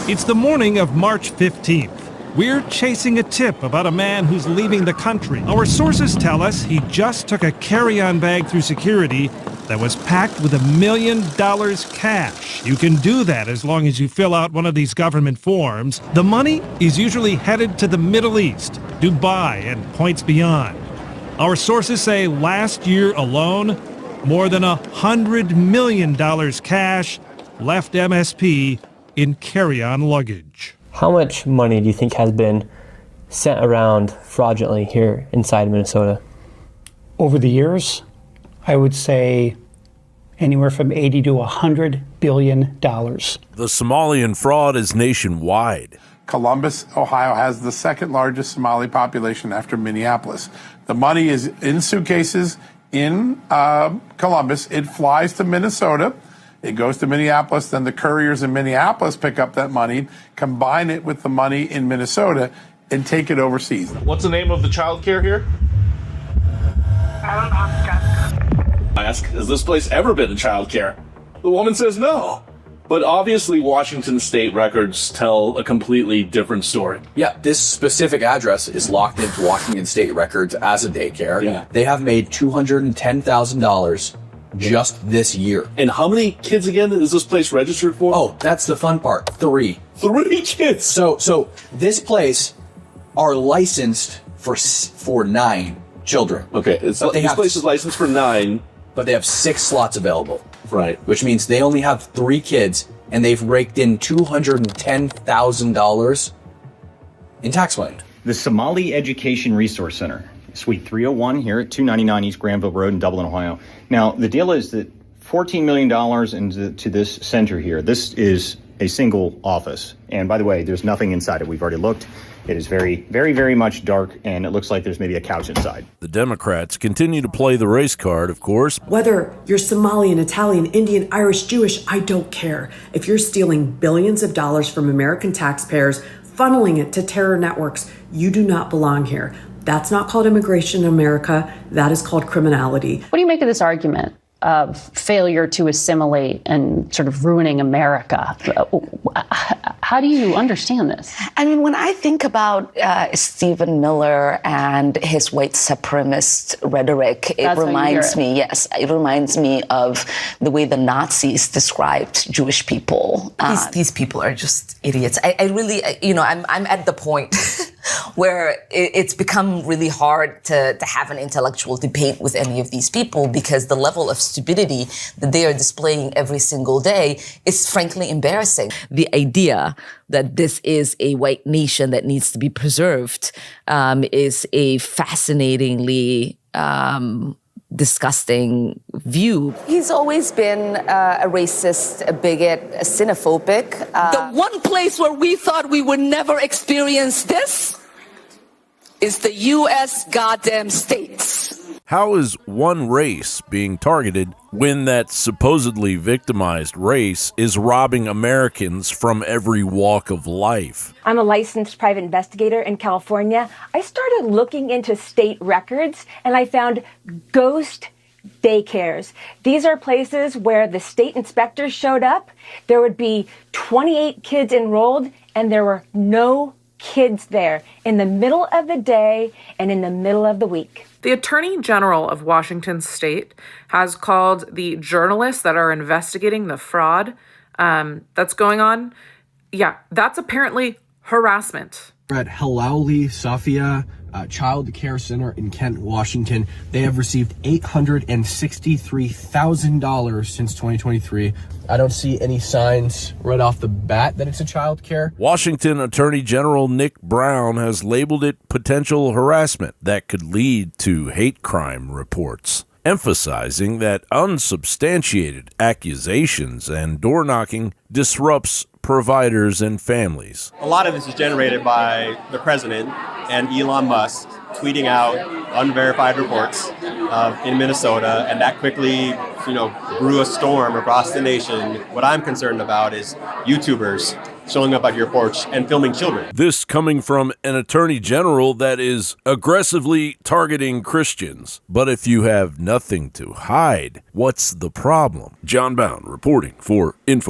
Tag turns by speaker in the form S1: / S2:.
S1: It's the morning of March 15th. We're chasing a tip about a man who's leaving the country. Our sources tell us he just took a carry-on bag through security that was packed with $1 million cash. You can do that as long as you fill out one of these government forms. The money is usually headed to the Middle East, Dubai, and points beyond. Our sources say last year alone, more than $100 million cash left MSP in carry-on luggage.
S2: How much money do you think has been sent around fraudulently here inside Minnesota?
S3: Over the years, I would say anywhere from 80 to $100 billion.
S4: The Somalian fraud is nationwide.
S5: Columbus, Ohio has the second largest Somali population after Minneapolis. The money is in suitcases in Columbus. It flies to Minnesota. It goes to Minneapolis, then the couriers in Minneapolis pick up that money, combine it with the money in Minnesota, and take it overseas.
S6: What's the name of the child care here? I ask, has this place ever been a child care? The woman says no. But obviously Washington state records tell a completely different story.
S7: Yeah, this specific address is locked into Washington state records as a daycare.
S6: Yeah.
S7: They have made $210,000 just this year.
S6: And how many kids again is this place registered for?
S7: Oh, that's the fun part. 3.
S6: 3 kids.
S7: So this place are licensed for 9 children.
S6: Okay, this place is licensed for 9.
S7: But they have 6 slots available.
S6: Right.
S7: Which means they only have 3 kids, and they've raked in $210,000 in tax money.
S8: The Somali Education Resource Center, Suite 301 here at 299 East Granville Road in Dublin, Ohio. Now, the deal is that $14 million into this center here. This is a single office. And by the way, there's nothing inside it. We've already looked. It is very, very, very much dark, and it looks like there's maybe a couch inside.
S4: The Democrats continue to play the race card, of course.
S9: Whether you're Somalian, Italian, Indian, Irish, Jewish, I don't care. If you're stealing billions of dollars from American taxpayers, funneling it to terror networks, you do not belong here. That's not called immigration in America. That is called criminality.
S10: What do you make of this argument of failure to assimilate and sort of ruining America? How do you understand this?
S11: I mean, when I think about Stephen Miller and his white supremacist rhetoric, it reminds me of the way the Nazis described Jewish people.
S12: These people are just idiots. I really, I'm at the point where it's become really hard to have an intellectual debate with any of these people because the level of stupidity that they are displaying every single day is frankly embarrassing. The idea that this is a white nation that needs to be preserved is a fascinatingly disgusting view.
S11: He's always been a racist, a bigot, a xenophobic.
S12: The one place where we thought we would never experience this is the U.S. goddamn states.
S4: How is one race being targeted when that supposedly victimized race is robbing Americans from every walk of life?
S13: I'm a licensed private investigator in California. I started looking into state records and I found ghost daycares. These are places where the state inspectors showed up. There would be 28 kids enrolled and there were no kids there in the middle of the day and in the middle of the week.
S14: The Attorney General of Washington State has called the journalists that are investigating the fraud that's going on. Yeah, that's apparently harassment.
S15: At Halauli Safia Child Care Center in Kent, Washington, they have received $863,000 since 2023. I don't see any signs right off the bat that it's a child care.
S4: Washington Attorney General Nick Brown has labeled it potential harassment that could lead to hate crime reports, emphasizing that unsubstantiated accusations and door-knocking disrupts providers and families.
S16: A lot of this is generated by the president and Elon Musk tweeting out unverified reports in Minnesota, and that quickly, grew a storm across the nation. What I'm concerned about is YouTubers showing up at your porch and filming children.
S4: This coming from an attorney general that is aggressively targeting Christians. But if you have nothing to hide, what's the problem? John Bound reporting for Info.